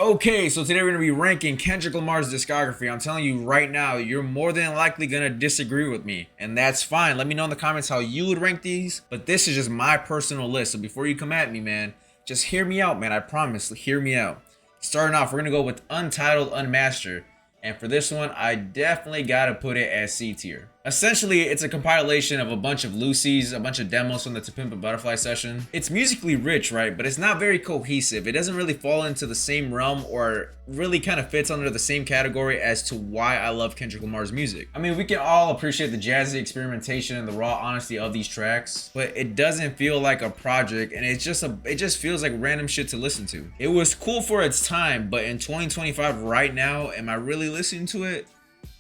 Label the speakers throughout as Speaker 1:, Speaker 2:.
Speaker 1: Okay, so today we're going to be ranking Kendrick Lamar's discography. I'm telling you right now, you're more than likely going to disagree with me, and that's fine. Let me know in the comments how you would rank these, but this is just my personal list. So before you come at me, man, just hear me out, man. I promise, hear me out. Starting off, we're going to go with Untitled Unmastered. And for this one, I definitely got to put it as C tier. Essentially, it's a compilation of a bunch of loosies, a bunch of demos from the To Pimp a Butterfly session. It's musically rich, right? But it's not very cohesive. It doesn't really fall into the same realm or really kind of fits under the same category as to why I love Kendrick Lamar's music. I mean, we can all appreciate the jazzy experimentation and the raw honesty of these tracks, but it doesn't feel like a project, and it just feels like random shit to listen to. It was cool for its time, but in 2025 right now, am I really listening to it?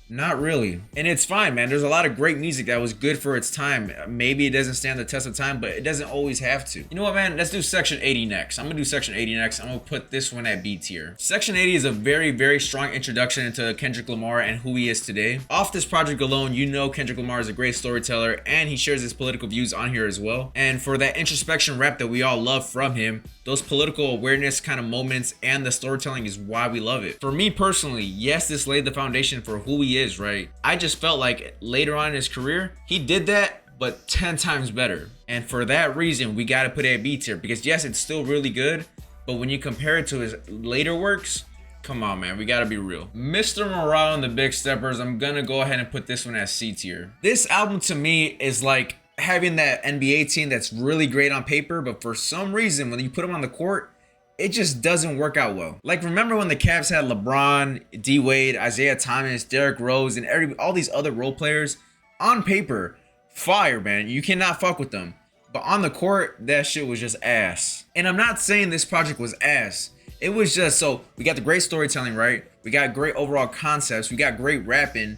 Speaker 1: Not really. And it's fine, man. There's a lot of great music that was good for its time. Maybe it doesn't stand the test of time, but it doesn't always have to. You know what, man? Let's do Section 80 next. I'm gonna do Section 80 next. I'm gonna put this one at B tier. Section 80 is a very, very strong introduction into Kendrick Lamar and who he is today. Off this project alone, you know Kendrick Lamar is a great storyteller, and he shares his political views on here as well. And for that introspection rap that we all love from him, those political awareness kind of moments and the storytelling is why we love it. For me personally, yes, this laid the foundation for who he is, right? I just felt like later on in his career, he did that, but 10 times better. And for that reason, we got to put it at B tier, because yes, it's still really good, but when you compare it to his later works, come on, man, we got to be real. Mr. Morale and the Big Steppers, I'm gonna go ahead and put this one as C tier. This album to me is like having that NBA team that's really great on paper, but for some reason, when you put them on the court, it just doesn't work out well. Like, remember when the Cavs had LeBron, D-Wade, Isaiah Thomas, Derrick Rose, and all these other role players? On paper, fire, man. You cannot fuck with them. But on the court, that shit was just ass. And I'm not saying this project was ass. It was just, so we got the great storytelling, right? We got great overall concepts. We got great rapping.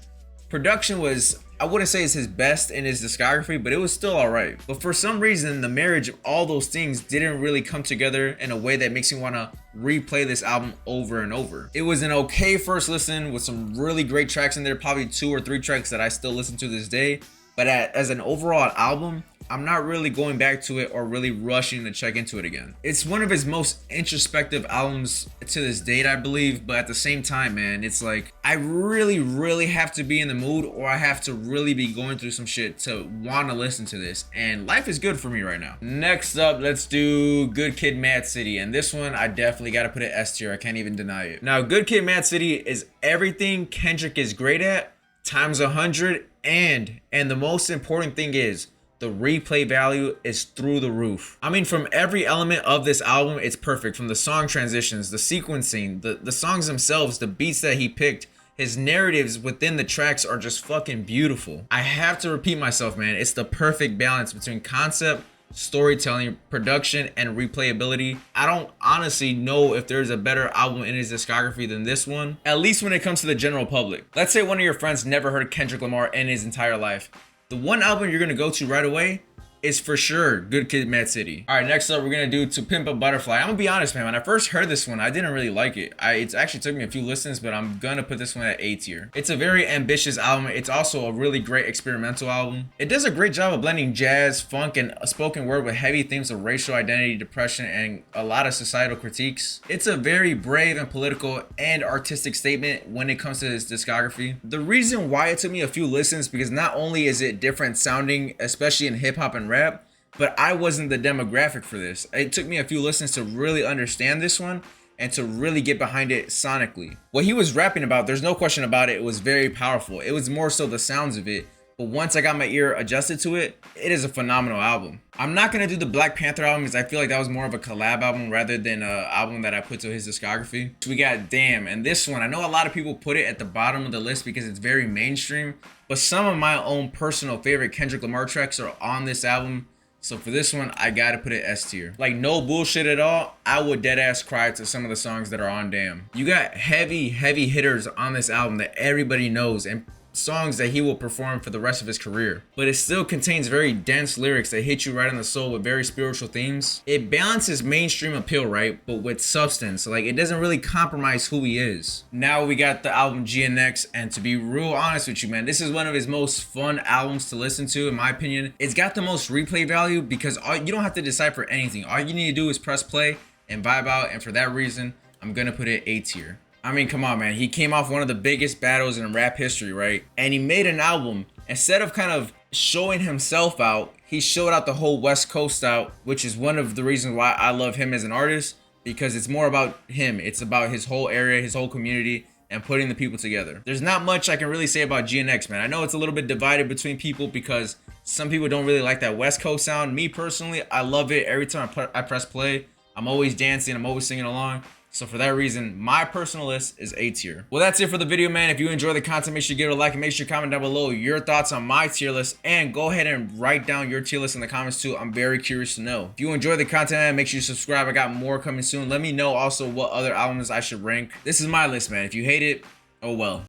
Speaker 1: Production was, I wouldn't say it's his best in his discography, but it was still all right. But for some reason, the marriage of all those things didn't really come together in a way that makes me want to replay this album over and over. It was an okay first listen with some really great tracks in there, probably 2 or 3 tracks that I still listen to this day. But as an overall album, I'm not really going back to it or really rushing to check into it again. It's one of his most introspective albums to this date, I believe, but at the same time, man, it's like I really have to be in the mood, or I have to really be going through some shit to want to listen to this, and life is good for me right now. Next up, let's do Good Kid, M.A.A.d City, and this one I definitely got to put it S tier. I can't even deny it. Now, Good Kid, M.A.A.d City is everything Kendrick is great at times 100, and the most important thing is the replay value is through the roof. I mean, from every element of this album, it's perfect. From the song transitions, the sequencing, the songs themselves, the beats that he picked, his narratives within the tracks are just fucking beautiful. I have to repeat myself, man. It's the perfect balance between concept, storytelling, production, and replayability. I don't honestly know if there's a better album in his discography than this one, at least when it comes to the general public. Let's say one of your friends never heard Kendrick Lamar in his entire life. The one album you're gonna go to right away is for sure Good Kid, M.A.A.d City. All right, next up, we're gonna do To Pimp a Butterfly. I'm gonna be honest, man. When I first heard this one, I didn't really like it. It actually took me a few listens, but I'm gonna put this one at A tier. It's a very ambitious album. It's also a really great experimental album. It does a great job of blending jazz, funk, and spoken word with heavy themes of racial identity, depression, and a lot of societal critiques. It's a very brave and political and artistic statement when it comes to his discography. The reason why it took me a few listens, because not only is it different sounding, especially in hip hop and rap, but I wasn't the demographic for this. It took me a few listens to really understand this one and to really get behind it sonically. What he was rapping about, there's no question about it, it was very powerful. It was more so the sounds of it. But once I got my ear adjusted to it, it is a phenomenal album. I'm not gonna do the Black Panther album because I feel like that was more of a collab album rather than an album that I put to his discography. So we got Damn, and this one, I know a lot of people put it at the bottom of the list because it's very mainstream, but some of my own personal favorite Kendrick Lamar tracks are on this album. So for this one, I gotta put it S tier. Like, no bullshit at all, I would dead ass cry to some of the songs that are on Damn. You got heavy hitters on this album that everybody knows, and songs that he will perform for the rest of his career. But it still contains very dense lyrics that hit you right on the soul with very spiritual themes. It balances mainstream appeal, right? But with substance. Like, it doesn't really compromise who he is. Now we got the album GNX, and to be real honest with you, man, this is one of his most fun albums to listen to, in my opinion. It's got the most replay value because you don't have to decipher anything. All you need to do is press play and vibe out, and for that reason, I'm gonna put it A tier. I mean, come on, man. He came off one of the biggest battles in rap history, right? And he made an album. Instead of kind of showing himself out, he showed out the whole West Coast out, which is one of the reasons why I love him as an artist, because it's more about him. It's about his whole area, his whole community, and putting the people together. There's not much I can really say about GNX, man. I know it's a little bit divided between people because some people don't really like that West Coast sound. Me personally, I love it. Every time I press play, I'm always dancing, I'm always singing along. So for that reason, my personal list is A tier. Well, that's it for the video, man. If you enjoy the content, make sure you give it a like and make sure you comment down below your thoughts on my tier list, and go ahead and write down your tier list in the comments too. I'm very curious to know. If you enjoy the content, man, make sure you subscribe. I got more coming soon. Let me know also what other albums I should rank. This is my list, man. If you hate it, oh well.